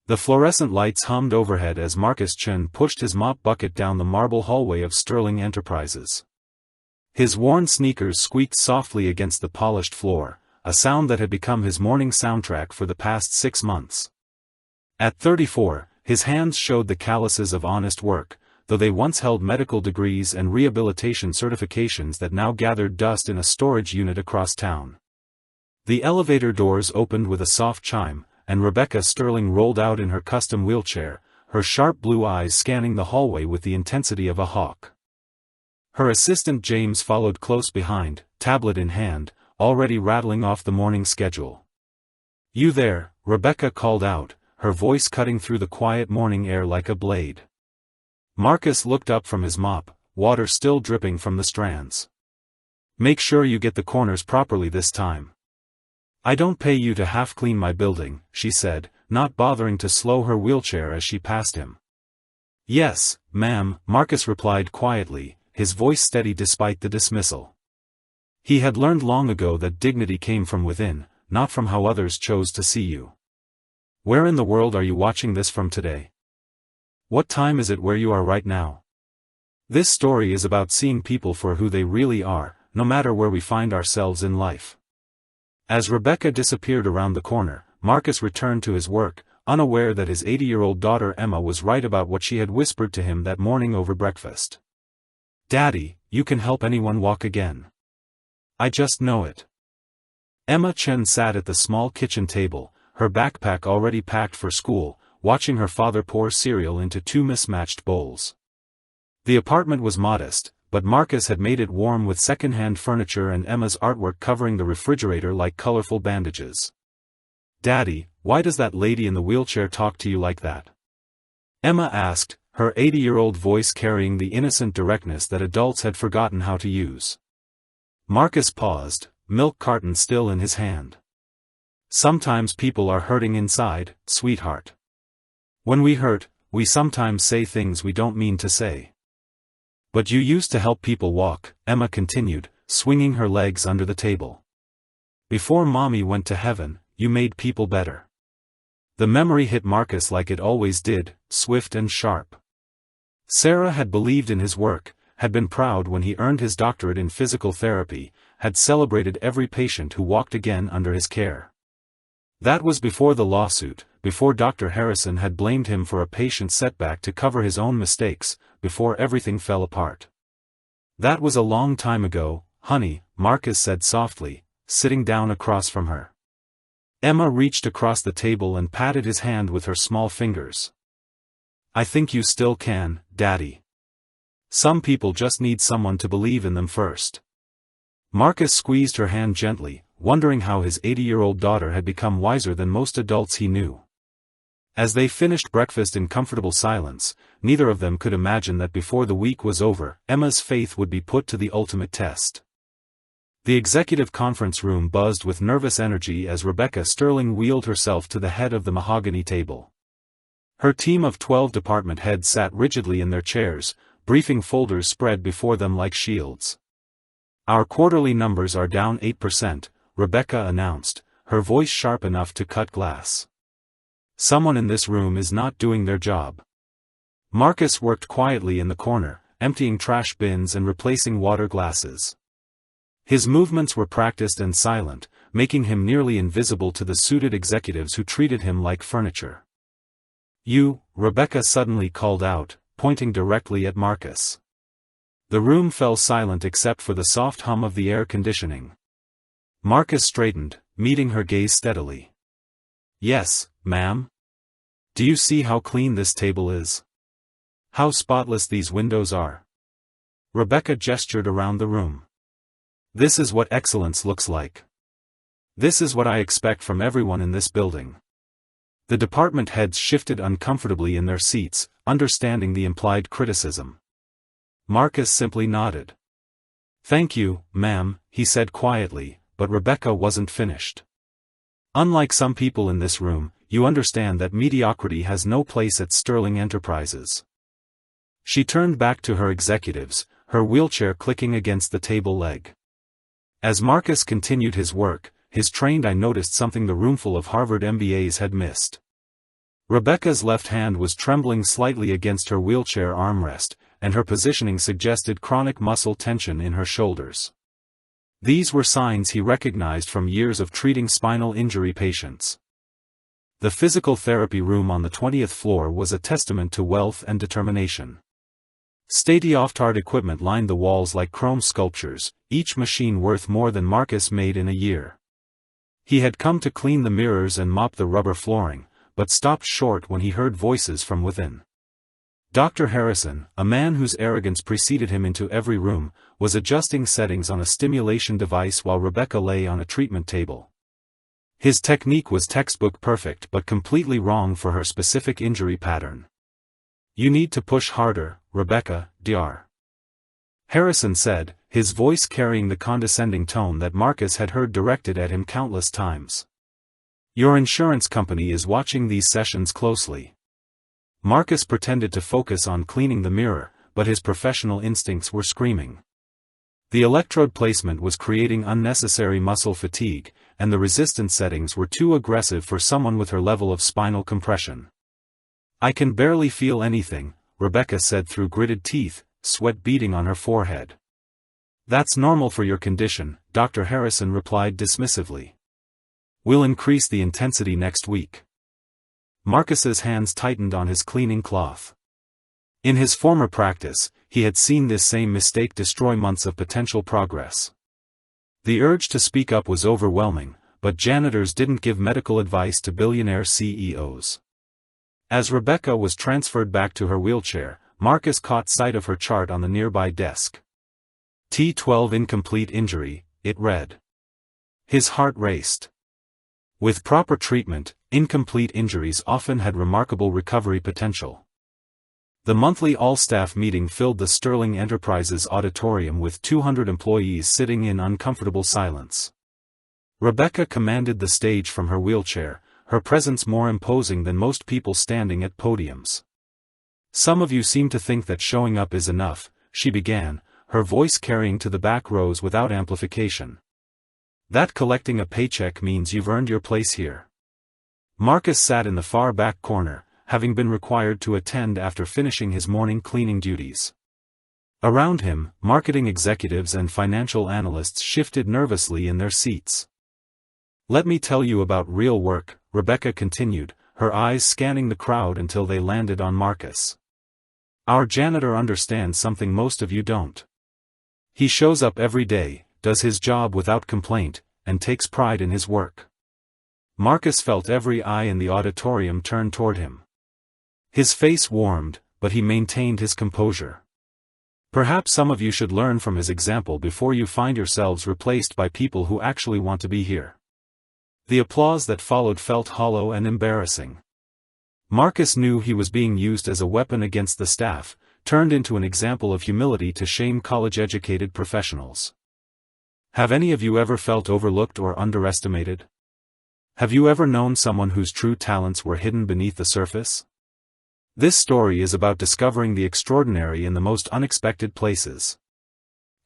The fluorescent lights hummed overhead as Marcus Chen pushed his mop bucket down the marble hallway of Sterling Enterprises. His worn sneakers squeaked softly against the polished floor, a sound that had become his morning soundtrack for the past 6 months. At 34, his hands showed the calluses of honest work, though they once held medical degrees and rehabilitation certifications that now gathered dust in a storage unit across town. The elevator doors opened with a soft chime, and Rebecca Sterling rolled out in her custom wheelchair, her sharp blue eyes scanning the hallway with the intensity of a hawk. Her assistant James followed close behind, tablet in hand, already rattling off the morning schedule. "You there," Rebecca called out, her voice cutting through the quiet morning air like a blade. Marcus looked up from his mop, water still dripping from the strands. "Make sure you get the corners properly this time. I don't pay you to half-clean my building," she said, not bothering to slow her wheelchair as she passed him. "Yes, ma'am," Marcus replied quietly, his voice steady despite the dismissal. He had learned long ago that dignity came from within, not from how others chose to see you. "Where in the world are you watching this from today? What time is it where you are right now?" This story is about seeing people for who they really are, no matter where we find ourselves in life. As Rebecca disappeared around the corner, Marcus returned to his work, unaware that his 80-year-old daughter Emma was right about what she had whispered to him that morning over breakfast. "Daddy, you can help anyone walk again. I just know it." Emma Chen sat at the small kitchen table, her backpack already packed for school, watching her father pour cereal into 2 mismatched bowls. The apartment was modest, but Marcus had made it warm with second-hand furniture and Emma's artwork covering the refrigerator like colorful bandages. "Daddy, why does that lady in the wheelchair talk to you like that?" Emma asked, her 80-year-old voice carrying the innocent directness that adults had forgotten how to use. Marcus paused, milk carton still in his hand. "Sometimes people are hurting inside, sweetheart. When we hurt, we sometimes say things we don't mean to say." "But you used to help people walk," Emma continued, swinging her legs under the table. "Before Mommy went to heaven, you made people better." The memory hit Marcus like it always did, swift and sharp. Sarah had believed in his work, had been proud when he earned his doctorate in physical therapy, had celebrated every patient who walked again under his care. That was before the lawsuit, before Dr. Harrison had blamed him for a patient setback to cover his own mistakes, before everything fell apart. "That was a long time ago, honey," Marcus said softly, sitting down across from her. Emma reached across the table and patted his hand with her small fingers. "I think you still can, Daddy. Some people just need someone to believe in them first." Marcus squeezed her hand gently, wondering how his 80-year-old daughter had become wiser than most adults he knew. As they finished breakfast in comfortable silence, neither of them could imagine that before the week was over, Emma's faith would be put to the ultimate test. The executive conference room buzzed with nervous energy as Rebecca Sterling wheeled herself to the head of the mahogany table. Her team of 12 department heads sat rigidly in their chairs, briefing folders spread before them like shields. "Our quarterly numbers are down 8%, Rebecca announced, her voice sharp enough to cut glass. "Someone in this room is not doing their job." Marcus worked quietly in the corner, emptying trash bins and replacing water glasses. His movements were practiced and silent, making him nearly invisible to the suited executives who treated him like furniture. "You," Rebecca suddenly called out, pointing directly at Marcus. The room fell silent except for the soft hum of the air conditioning. Marcus straightened, meeting her gaze steadily. "Yes, ma'am. Do you see how clean this table is? How spotless these windows are?" Rebecca gestured around the room. "This is what excellence looks like. This is what I expect from everyone in this building." The department heads shifted uncomfortably in their seats, understanding the implied criticism. Marcus simply nodded. "Thank you, ma'am," he said quietly, but Rebecca wasn't finished. "Unlike some people in this room, you understand that mediocrity has no place at Sterling Enterprises." She turned back to her executives, her wheelchair clicking against the table leg. As Marcus continued his work, his trained eye noticed something the roomful of Harvard MBAs had missed. Rebecca's left hand was trembling slightly against her wheelchair armrest, and her positioning suggested chronic muscle tension in her shoulders. These were signs he recognized from years of treating spinal injury patients. The physical therapy room on the 20th floor was a testament to wealth and determination. State-of-the-art equipment lined the walls like chrome sculptures, each machine worth more than Marcus made in a year. He had come to clean the mirrors and mop the rubber flooring, but stopped short when he heard voices from within. Dr. Harrison, a man whose arrogance preceded him into every room, was adjusting settings on a stimulation device while Rebecca lay on a treatment table. His technique was textbook perfect but completely wrong for her specific injury pattern. "You need to push harder, Rebecca, Dr. Harrison said, his voice carrying the condescending tone that Marcus had heard directed at him countless times. "Your insurance company is watching these sessions closely." Marcus pretended to focus on cleaning the mirror, but his professional instincts were screaming. The electrode placement was creating unnecessary muscle fatigue, and the resistance settings were too aggressive for someone with her level of spinal compression. "I can barely feel anything," Rebecca said through gritted teeth, sweat beading on her forehead. "That's normal for your condition," Dr. Harrison replied dismissively. "We'll increase the intensity next week." Marcus's hands tightened on his cleaning cloth. In his former practice, he had seen this same mistake destroy months of potential progress. The urge to speak up was overwhelming, but janitors didn't give medical advice to billionaire CEOs. As Rebecca was transferred back to her wheelchair, Marcus caught sight of her chart on the nearby desk. T12 incomplete injury, it read. His heart raced. With proper treatment, incomplete injuries often had remarkable recovery potential. The monthly all-staff meeting filled the Sterling Enterprises auditorium with 200 employees sitting in uncomfortable silence. Rebecca commanded the stage from her wheelchair, her presence more imposing than most people standing at podiums. "Some of you seem to think that showing up is enough," she began, her voice carrying to the back rows without amplification. "That collecting a paycheck means you've earned your place here." Marcus sat in the far back corner, having been required to attend after finishing his morning cleaning duties. Around him, marketing executives and financial analysts shifted nervously in their seats. "Let me tell you about real work," Rebecca continued, her eyes scanning the crowd until they landed on Marcus. "Our janitor understands something most of you don't. He shows up every day, does his job without complaint, and takes pride in his work." Marcus felt every eye in the auditorium turn toward him. His face warmed, but he maintained his composure. "Perhaps some of you should learn from his example before you find yourselves replaced by people who actually want to be here." The applause that followed felt hollow and embarrassing. Marcus knew he was being used as a weapon against the staff, turned into an example of humility to shame college-educated professionals. Have any of you ever felt overlooked or underestimated? Have you ever known someone whose true talents were hidden beneath the surface? This story is about discovering the extraordinary in the most unexpected places.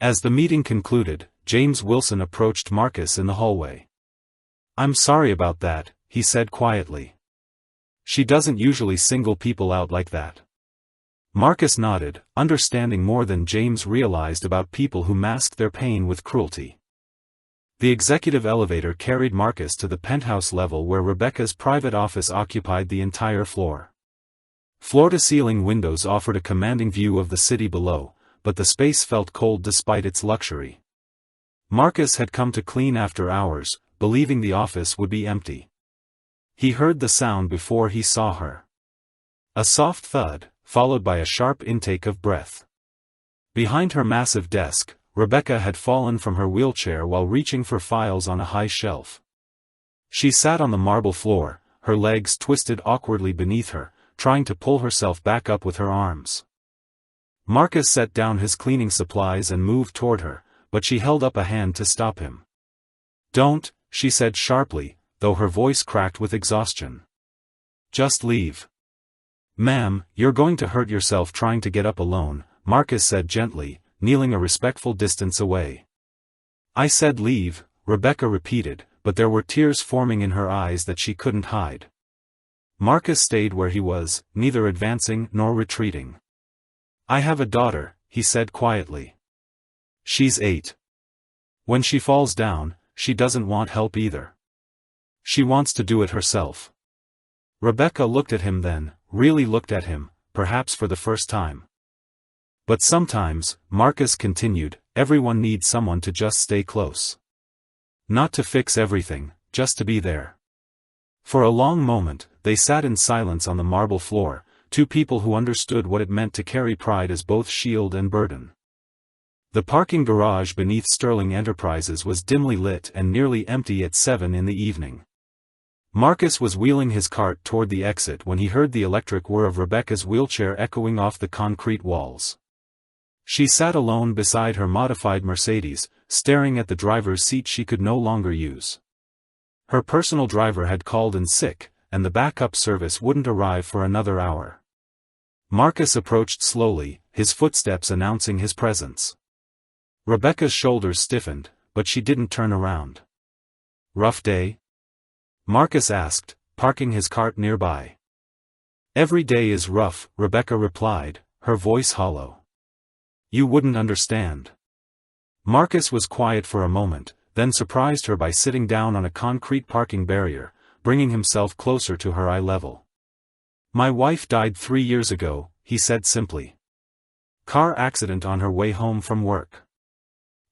As the meeting concluded, James Wilson approached Marcus in the hallway. "I'm sorry about that," he said quietly. "She doesn't usually single people out like that." Marcus nodded, understanding more than James realized about people who mask their pain with cruelty. The executive elevator carried Marcus to the penthouse level where Rebecca's private office occupied the entire floor. Floor-to-ceiling windows offered a commanding view of the city below, but the space felt cold despite its luxury. Marcus had come to clean after hours, believing the office would be empty. He heard the sound before he saw her. A soft thud, followed by a sharp intake of breath. Behind her massive desk, Rebecca had fallen from her wheelchair while reaching for files on a high shelf. She sat on the marble floor, her legs twisted awkwardly beneath her, trying to pull herself back up with her arms. Marcus set down his cleaning supplies and moved toward her, but she held up a hand to stop him. "Don't," she said sharply, though her voice cracked with exhaustion. "Just leave." "Ma'am, you're going to hurt yourself trying to get up alone," Marcus said gently, kneeling a respectful distance away. "I said leave," Rebecca repeated, but there were tears forming in her eyes that she couldn't hide. Marcus stayed where he was, neither advancing nor retreating. "I have a daughter," he said quietly. "She's 8. When she falls down, she doesn't want help either. She wants to do it herself." Rebecca looked at him then, really looked at him, perhaps for the first time. "But sometimes," Marcus continued, "everyone needs someone to just stay close. Not to fix everything, just to be there." For a long moment, they sat in silence on the marble floor, two people who understood what it meant to carry pride as both shield and burden. The parking garage beneath Sterling Enterprises was dimly lit and nearly empty at 7 in the evening. Marcus was wheeling his cart toward the exit when he heard the electric whir of Rebecca's wheelchair echoing off the concrete walls. She sat alone beside her modified Mercedes, staring at the driver's seat she could no longer use. Her personal driver had called in sick, and the backup service wouldn't arrive for another hour. Marcus approached slowly, his footsteps announcing his presence. Rebecca's shoulders stiffened, but she didn't turn around. "Rough day?" Marcus asked, parking his cart nearby. "Every day is rough," Rebecca replied, her voice hollow. "You wouldn't understand." Marcus was quiet for a moment, then surprised her by sitting down on a concrete parking barrier, bringing himself closer to her eye level. "My wife died 3 years ago," he said simply. "Car accident on her way home from work.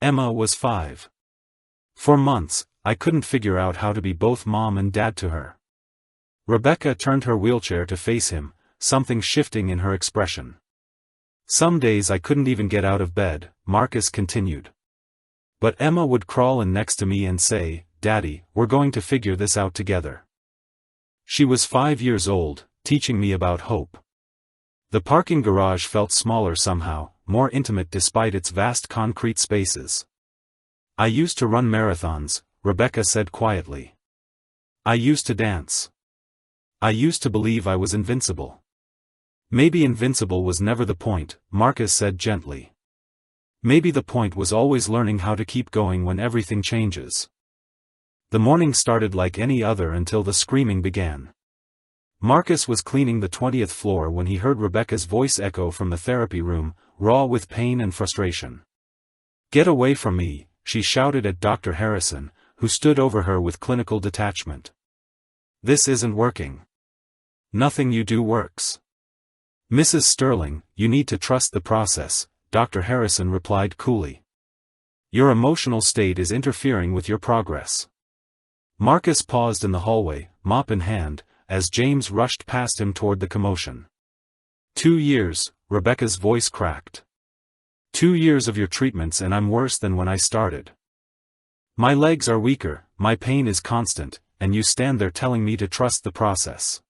Emma was 5. For months, I couldn't figure out how to be both mom and dad to her." Rebecca turned her wheelchair to face him, something shifting in her expression. "Some days I couldn't even get out of bed," Marcus continued. "But Emma would crawl in next to me and say, 'Daddy, we're going to figure this out together.' She was 5 years old, teaching me about hope." The parking garage felt smaller somehow, more intimate despite its vast concrete spaces. "I used to run marathons," Rebecca said quietly. "I used to dance. I used to believe I was invincible." "Maybe invincible was never the point," Marcus said gently. "Maybe the point was always learning how to keep going when everything changes." The morning started like any other until the screaming began. Marcus was cleaning the 20th floor when he heard Rebecca's voice echo from the therapy room, raw with pain and frustration. "Get away from me," she shouted at Dr. Harrison, who stood over her with clinical detachment. "This isn't working. Nothing you do works." "Mrs. Sterling, you need to trust the process," Dr. Harrison replied coolly. "Your emotional state is interfering with your progress." Marcus paused in the hallway, mop in hand, as James rushed past him toward the commotion. 2 years, Rebecca's voice cracked. 2 years of your treatments and I'm worse than when I started. My legs are weaker, my pain is constant, and you stand there telling me to trust the process."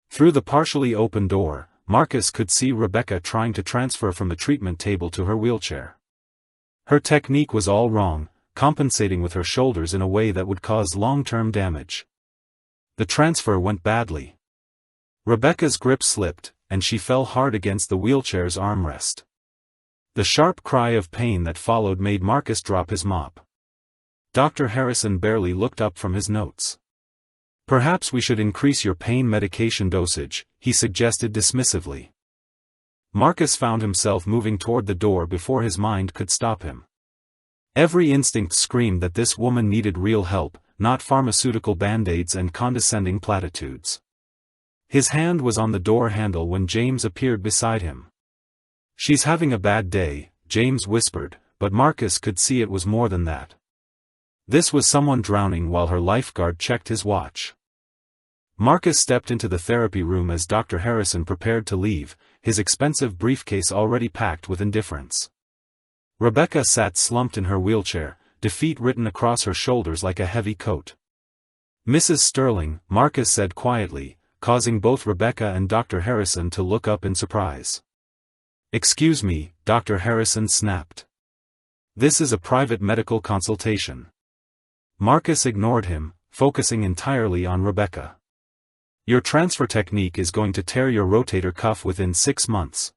Through the partially open door, Marcus could see Rebecca trying to transfer from the treatment table to her wheelchair. Her technique was all wrong, compensating with her shoulders in a way that would cause long-term damage. The transfer went badly. Rebecca's grip slipped, and she fell hard against the wheelchair's armrest. The sharp cry of pain that followed made Marcus drop his mop. Dr. Harrison barely looked up from his notes. "Perhaps we should increase your pain medication dosage," he suggested dismissively. Marcus found himself moving toward the door before his mind could stop him. Every instinct screamed that this woman needed real help, not pharmaceutical band-aids and condescending platitudes. His hand was on the door handle when James appeared beside him. "She's having a bad day," James whispered, but Marcus could see it was more than that. This was someone drowning while her lifeguard checked his watch. Marcus stepped into the therapy room as Dr. Harrison prepared to leave, his expensive briefcase already packed with indifference. Rebecca sat slumped in her wheelchair, defeat written across her shoulders like a heavy coat. "Mrs. Sterling," Marcus said quietly, causing both Rebecca and Dr. Harrison to look up in surprise. "Excuse me," Dr. Harrison snapped. "This is a private medical consultation." Marcus ignored him, focusing entirely on Rebecca. "Your transfer technique is going to tear your rotator cuff within 6 months.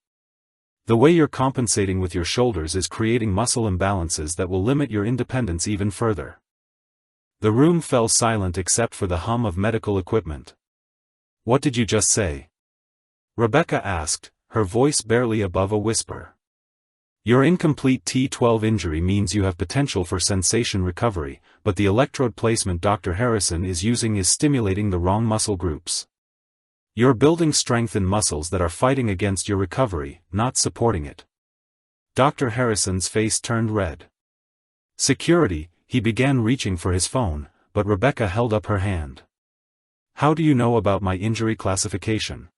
The way you're compensating with your shoulders is creating muscle imbalances that will limit your independence even further." The room fell silent except for the hum of medical equipment. What did you just say? Rebecca asked, her voice barely above a whisper. Your incomplete T12 injury means you have potential for sensation recovery, but the electrode placement Dr. Harrison is using is stimulating the wrong muscle groups. You're building strength in muscles that are fighting against your recovery, not supporting it. Dr. Harrison's face turned red. Security, he began reaching for his phone, but Rebecca held up her hand. How do you know about my injury classification?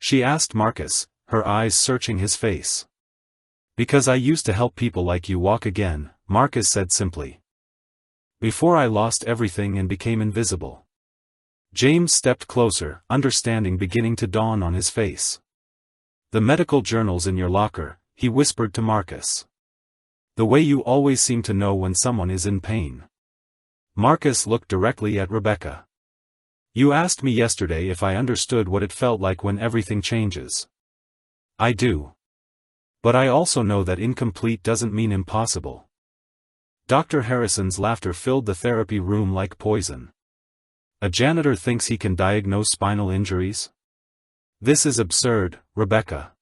She asked Marcus, her eyes searching his face. Because I used to help people like you walk again, Marcus said simply. Before I lost everything and became invisible. James stepped closer, understanding beginning to dawn on his face. The medical journals in your locker, he whispered to Marcus. The way you always seem to know when someone is in pain. Marcus looked directly at Rebecca. You asked me yesterday if I understood what it felt like when everything changes. I do. But I also know that incomplete doesn't mean impossible. Dr. Harrison's laughter filled the therapy room like poison. A janitor thinks he can diagnose spinal injuries? This is absurd, Rebecca.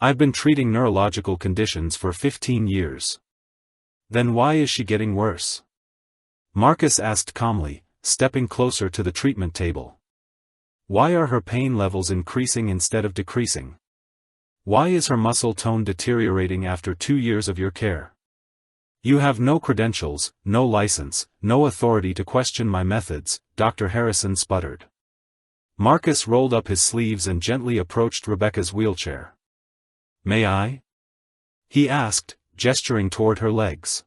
I've been treating neurological conditions for 15 years. Then why is she getting worse? Marcus asked calmly, stepping closer to the treatment table. Why are her pain levels increasing instead of decreasing? Why is her muscle tone deteriorating after 2 years of your care? You have no credentials, no license, no authority to question my methods, Dr. Harrison sputtered. Marcus rolled up his sleeves and gently approached Rebecca's wheelchair. May I? He asked, gesturing toward her legs.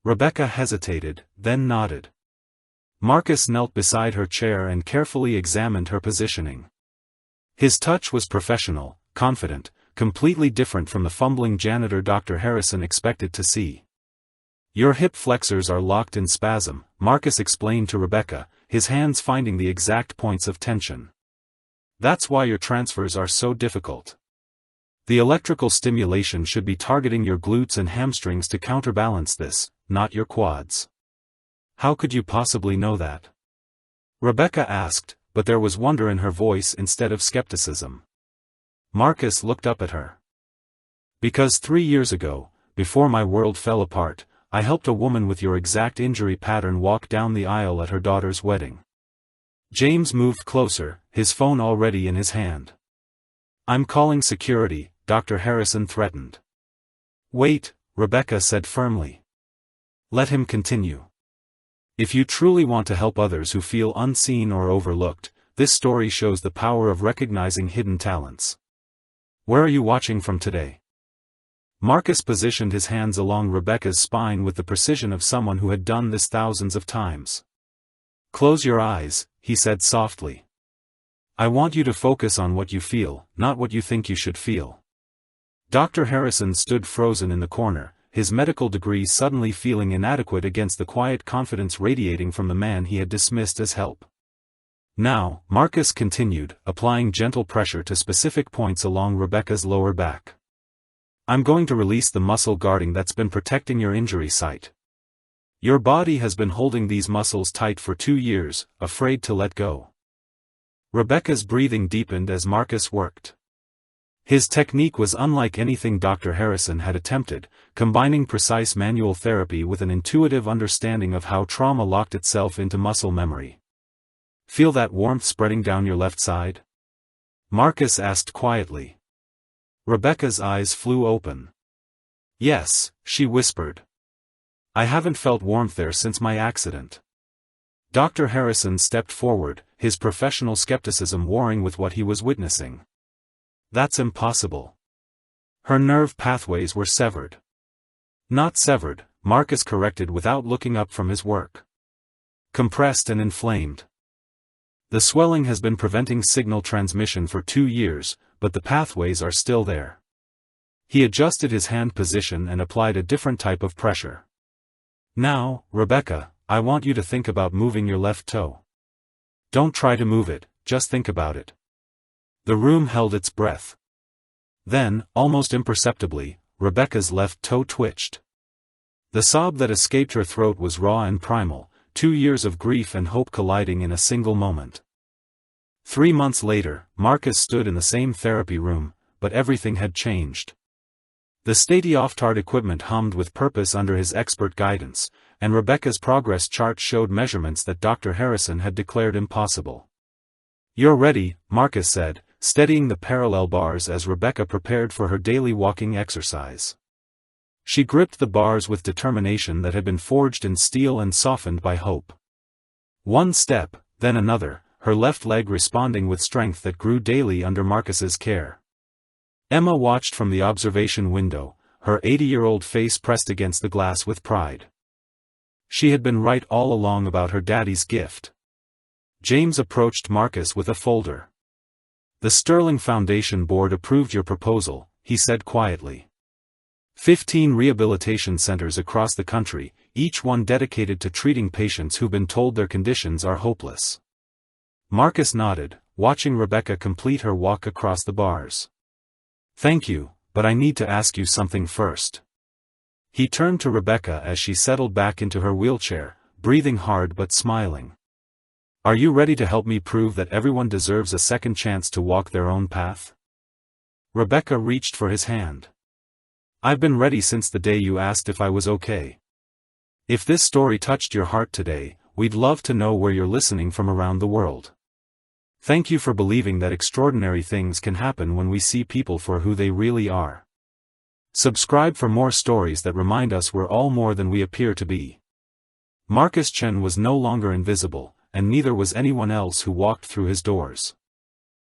Rebecca hesitated, then nodded. Marcus knelt beside her chair and carefully examined her positioning. His touch was professional, confident, completely different from the fumbling janitor Dr. Harrison expected to see. Your hip flexors are locked in spasm, Marcus explained to Rebecca, his hands finding the exact points of tension. That's why your transfers are so difficult. The electrical stimulation should be targeting your glutes and hamstrings to counterbalance this, not your quads. How could you possibly know that? Rebecca asked, but there was wonder in her voice instead of skepticism. Marcus looked up at her. Because 3 years ago, before my world fell apart, I helped a woman with your exact injury pattern walk down the aisle at her daughter's wedding. James moved closer, his phone already in his hand. I'm calling security, Dr. Harrison threatened. Wait, Rebecca said firmly. Let him continue. If you truly want to help others who feel unseen or overlooked, this story shows the power of recognizing hidden talents. Where are you watching from today? Marcus positioned his hands along Rebecca's spine with the precision of someone who had done this thousands of times. Close your eyes, he said softly. I want you to focus on what you feel, not what you think you should feel. Dr. Harrison stood frozen in the corner, his medical degree suddenly feeling inadequate against the quiet confidence radiating from the man he had dismissed as help. Now, Marcus continued, applying gentle pressure to specific points along Rebecca's lower back. I'm going to release the muscle guarding that's been protecting your injury site. Your body has been holding these muscles tight for 2 years, afraid to let go. Rebecca's breathing deepened as Marcus worked. His technique was unlike anything Dr. Harrison had attempted, combining precise manual therapy with an intuitive understanding of how trauma locked itself into muscle memory. Feel that warmth spreading down your left side? Marcus asked quietly. Rebecca's eyes flew open. Yes, she whispered. I haven't felt warmth there since my accident. Dr. Harrison stepped forward, his professional skepticism warring with what he was witnessing. That's impossible. Her nerve pathways were severed. Not severed, Marcus corrected without looking up from his work. Compressed and inflamed. The swelling has been preventing signal transmission for 2 years, but the pathways are still there. He adjusted his hand position and applied a different type of pressure. Now, Rebecca, I want you to think about moving your left toe. Don't try to move it, just think about it. The room held its breath. Then, almost imperceptibly, Rebecca's left toe twitched. The sob that escaped her throat was raw and primal, 2 years of grief and hope colliding in a single moment. 3 months later, Marcus stood in the same therapy room, but everything had changed. The state-of-the-art equipment hummed with purpose under his expert guidance, and Rebecca's progress chart showed measurements that Dr. Harrison had declared impossible. "You're ready," Marcus said, steadying the parallel bars as Rebecca prepared for her daily walking exercise. She gripped the bars with determination that had been forged in steel and softened by hope. One step, then another, her left leg responding with strength that grew daily under Marcus's care. Emma watched from the observation window, her 80-year-old face pressed against the glass with pride. She had been right all along about her daddy's gift. James approached Marcus with a folder. "The Sterling Foundation Board approved your proposal," he said quietly. 15 rehabilitation centers across the country, each one dedicated to treating patients who've been told their conditions are hopeless. Marcus nodded, watching Rebecca complete her walk across the bars. "Thank you, but I need to ask you something first." He turned to Rebecca as she settled back into her wheelchair, breathing hard but smiling. "Are you ready to help me prove that everyone deserves a second chance to walk their own path?" Rebecca reached for his hand. "I've been ready since the day you asked if I was okay. If this story touched your heart today, we'd love to know where you're listening from around the world. Thank you for believing that extraordinary things can happen when we see people for who they really are. Subscribe for more stories that remind us we're all more than we appear to be." Marcus Chen was no longer invisible, and neither was anyone else who walked through his doors.